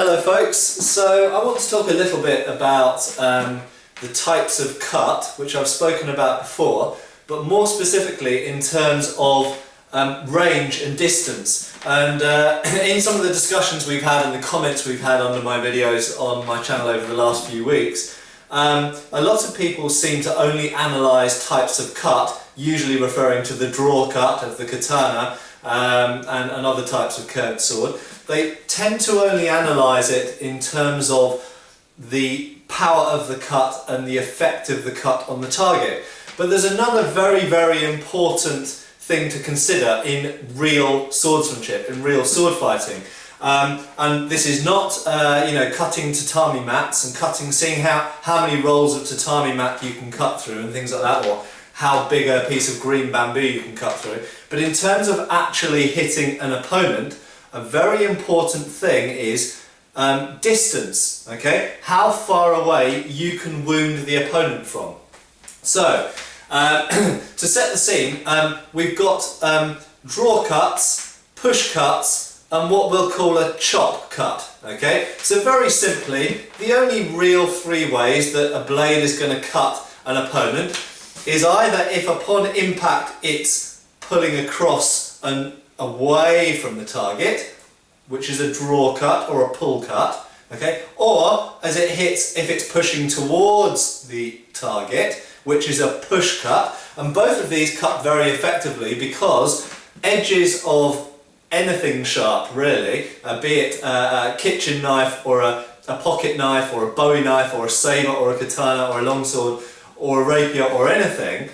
Hello folks, so I want to talk a little bit about the types of cut, which I've spoken about before, but more specifically in terms of range and distance. And in some of the discussions we've had and the comments we've had under my videos on my channel over the last few weeks, a lot of people seem to only analyse types of cut, usually referring to the draw cut of the katana and other types of curved sword. They tend to only analyse it in terms of the power of the cut and the effect of the cut on the target. But there's another very important thing to consider in real swordsmanship, in real sword fighting. And this is not, cutting tatami mats and seeing how many rolls of tatami mat you can cut through and things like that, or how big a piece of green bamboo you can cut through. But in terms of actually hitting an opponent, a very important thing is distance, okay? How far away you can wound the opponent from. So, to set the scene, we've got draw cuts, push cuts, and what we'll call a chop cut, okay? So very simply, the only real three ways that a blade is going to cut an opponent is either if upon impact it's pulling across and away from the target, which is a draw cut or a pull cut, okay, or as it hits if it's pushing towards the target, which is a push cut. And both of these cut very effectively because edges of anything sharp, really, be it a kitchen knife or a pocket knife or a bowie knife or a saber or a katana or a longsword or a rapier or anything,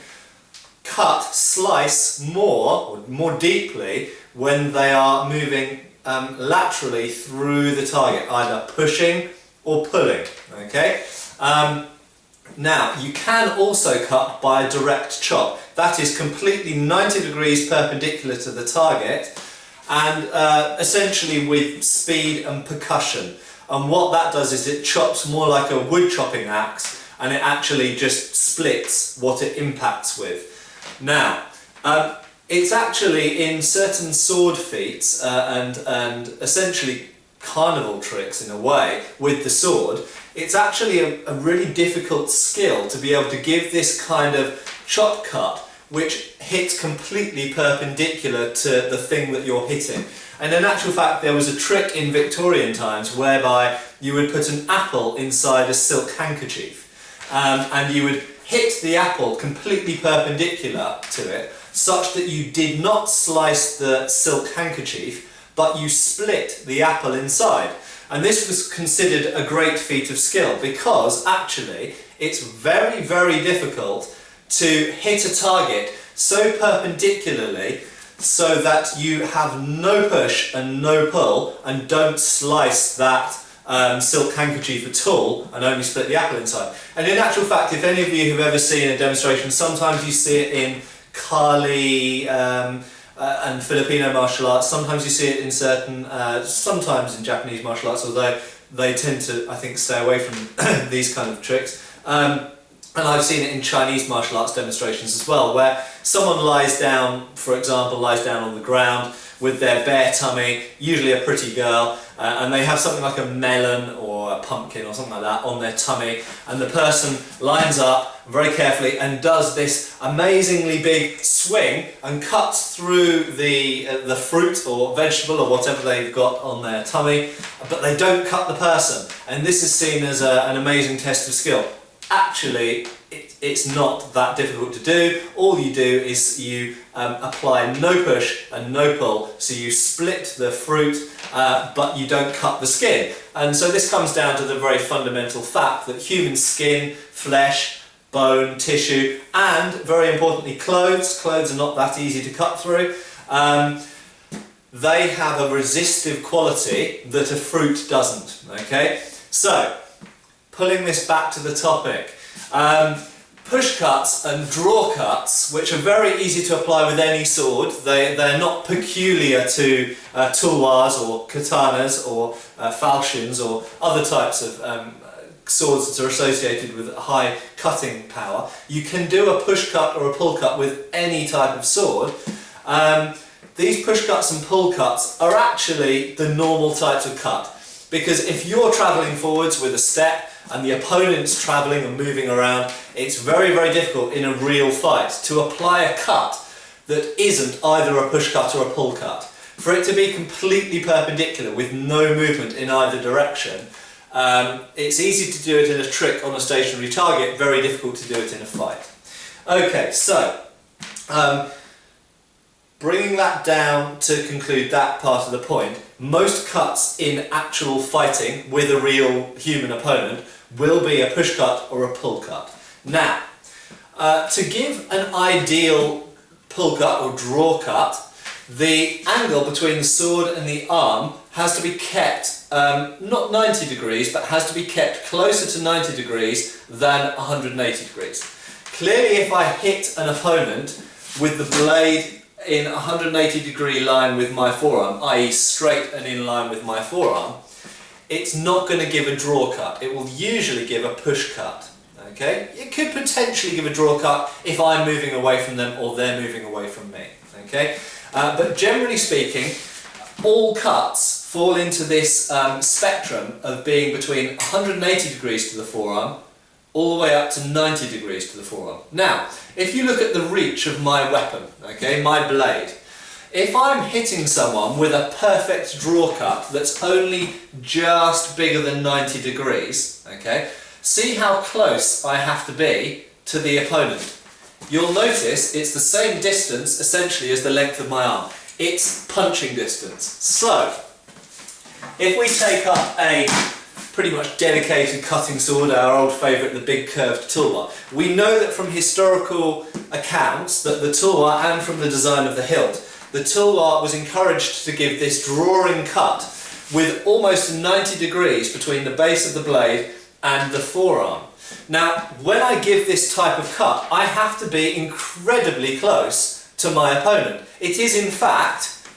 slice more deeply when they are moving laterally through the target, either pushing or pulling, okay? Now, you can also cut by a direct chop. That is completely 90 degrees perpendicular to the target and essentially with speed and percussion. And what that does is it chops more like a wood chopping axe, and it actually just splits what it impacts with. Now, it's actually in certain sword feats and essentially carnival tricks in a way with the sword, it's actually a really difficult skill to be able to give this kind of chop cut which hits completely perpendicular to the thing that you're hitting. And in actual fact, there was a trick in Victorian times whereby you would put an apple inside a silk handkerchief and you would hit the apple completely perpendicular to it, such that you did not slice the silk handkerchief, but you split the apple inside. And this was considered a great feat of skill because actually it's very difficult to hit a target so perpendicularly so that you have no push and no pull and don't slice that silk handkerchief at all and only split the apple inside. And in actual fact, if any of you have ever seen a demonstration, sometimes you see it in Kali and Filipino martial arts, sometimes you see it in certain, sometimes in Japanese martial arts, although they tend to, I think, stay away from these kind of tricks. And I've seen it in Chinese martial arts demonstrations as well, where someone lies down, for example, lies down on the ground with their bare tummy, usually a pretty girl, and they have something like a melon or a pumpkin or something like that on their tummy, and the person lines up very carefully and does this amazingly big swing and cuts through the fruit or vegetable or whatever they've got on their tummy, but they don't cut the person. And this is seen as an amazing test of skill. Actually, it's not that difficult to do. All you do is you apply no push and no pull, so you split the fruit but you don't cut the skin. And so this comes down to the very fundamental fact that human skin, flesh, bone, tissue, and very importantly clothes are not that easy to cut through. They have a resistive quality that a fruit doesn't, okay? So, pulling this back to the topic, push cuts and draw cuts, which are very easy to apply with any sword. They're not peculiar to tulwars or katanas or falchions or other types of swords that are associated with high cutting power. You can do a push cut or a pull cut with any type of sword. These push cuts and pull cuts are actually the normal types of cut. because if you're travelling forwards with a step and the opponent's travelling and moving around, it's very, very difficult in a real fight to apply a cut that isn't either a push cut or a pull cut. For it to be completely perpendicular with no movement in either direction, it's easy to do it in a trick on a stationary target, very difficult to do it in a fight. Okay, so bringing that down to conclude that part of the point, most cuts in actual fighting with a real human opponent will be a push cut or a pull cut. Now, to give an ideal pull cut or draw cut, the angle between the sword and the arm has to be kept not 90 degrees, but has to be kept closer to 90 degrees than 180 degrees. Clearly, if I hit an opponent with the blade in a 180 degree line with my forearm, i.e. straight and in line with my forearm, it's not going to give a draw cut. It will usually give a push cut. Okay? It could potentially give a draw cut if I'm moving away from them or they're moving away from me. Okay? But generally speaking, all cuts fall into this spectrum of being between 180 degrees to the forearm all the way up to 90 degrees to the forearm. Now, if you look at the reach of my weapon, okay, my blade, if I'm hitting someone with a perfect draw cut that's only just bigger than 90 degrees, okay, see how close I have to be to the opponent. You'll notice it's the same distance essentially as the length of my arm. It's punching distance. So, if we take up a pretty much dedicated cutting sword, our old favourite, the big curved tulwar, we know that from historical accounts that the tulwar, and from the design of the hilt, the tulwar was encouraged to give this drawing cut with almost 90 degrees between the base of the blade and the forearm. Now, when I give this type of cut, I have to be incredibly close to my opponent. It is in fact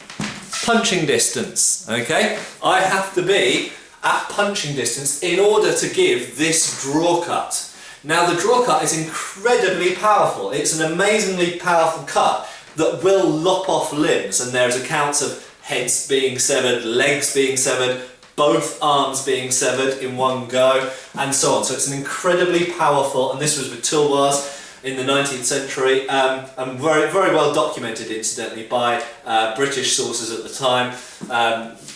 punching distance, okay? I have to be at punching distance in order to give this draw cut. Now, the draw cut is incredibly powerful. It's an amazingly powerful cut that will lop off limbs, and there's accounts of heads being severed, legs being severed, both arms being severed in one go, and so on. So it's an incredibly powerful, and this was with tulwars in the 19th century, and very, very well documented, incidentally, by British sources at the time,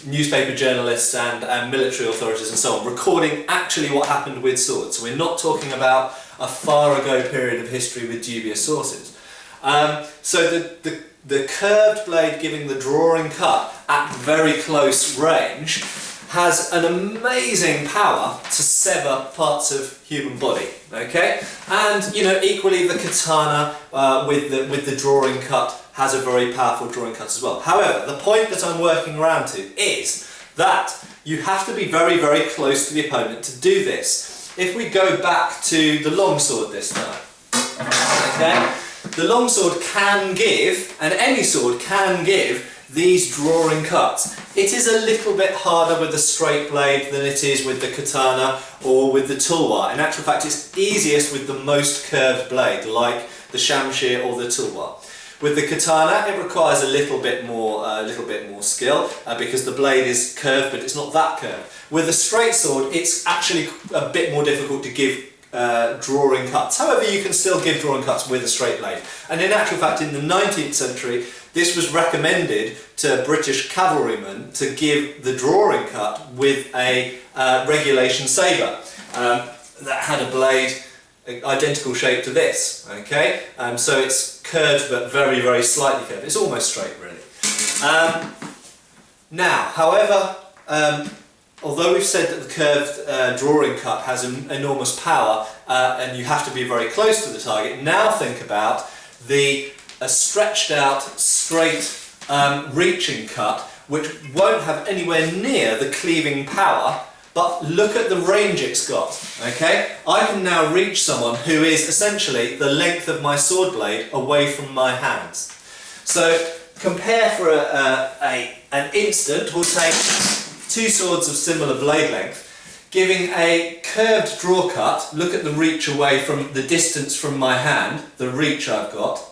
newspaper journalists and military authorities and so on, recording actually what happened with swords. So we're not talking about a far ago period of history with dubious sources. So the curved blade giving the drawing cut at very close range has an amazing power to sever parts of human body, okay? And, you know, equally the katana with the drawing cut has a very powerful drawing cut as well. However, the point that I'm working around to is that you have to be very, very close to the opponent to do this. If we go back to the longsword this time, okay? The longsword can give, and any sword can give, these drawing cuts. It is a little bit harder with the straight blade than it is with the katana or with the tulwar. In actual fact, it's easiest with the most curved blade, like the shamshir or the tulwar. With the katana, it requires a little bit more skill because the blade is curved, but it's not that curved. With a straight sword, it's actually a bit more difficult to give drawing cuts. However, you can still give drawing cuts with a straight blade. And in actual fact, in the 19th century, this was recommended to British cavalrymen to give the drawing cut with a regulation sabre that had a blade identical shape to this. Okay, so it's curved but very, very slightly curved. It's almost straight, really. Now, however, although we've said that the curved drawing cut has enormous power and you have to be very close to the target, now think about the stretched out, straight, reaching cut, which won't have anywhere near the cleaving power, but look at the range it's got, okay? I can now reach someone who is essentially the length of my sword blade away from my hands. So compare for an instant, we'll take two swords of similar blade length, giving a curved draw cut, look at the reach away from the distance from my hand, the reach I've got,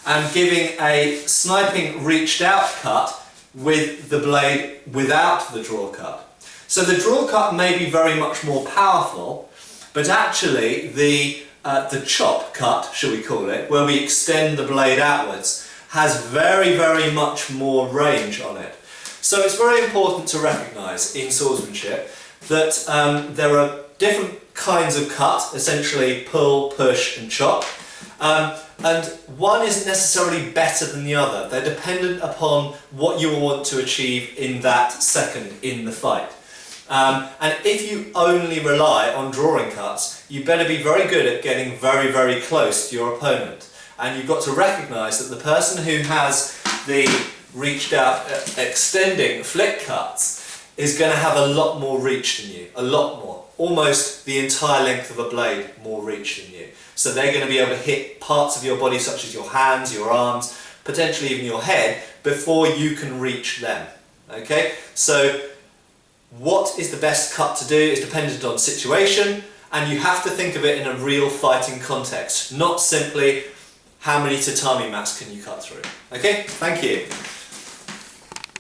and giving a sniping reached out cut with the blade without the draw cut. So the draw cut may be very much more powerful, but actually the chop cut, shall we call it, where we extend the blade outwards, has very, very much more range on it. So it's very important to recognise in swordsmanship that there are different kinds of cut, essentially pull, push and chop, and one isn't necessarily better than the other. They're dependent upon what you want to achieve in that second in the fight. And if you only rely on drawing cuts, you better be very good at getting very, very close to your opponent. And you've got to recognise that the person who has the reached out, extending flick cuts is going to have a lot more reach than you, a lot more. Almost the entire length of a blade more reach than you. So they're going to be able to hit parts of your body such as your hands, your arms, potentially even your head before you can reach them. Okay? So what is the best cut to do is dependent on situation, and you have to think of it in a real fighting context, not simply how many tatami mats can you cut through. Okay? Thank you.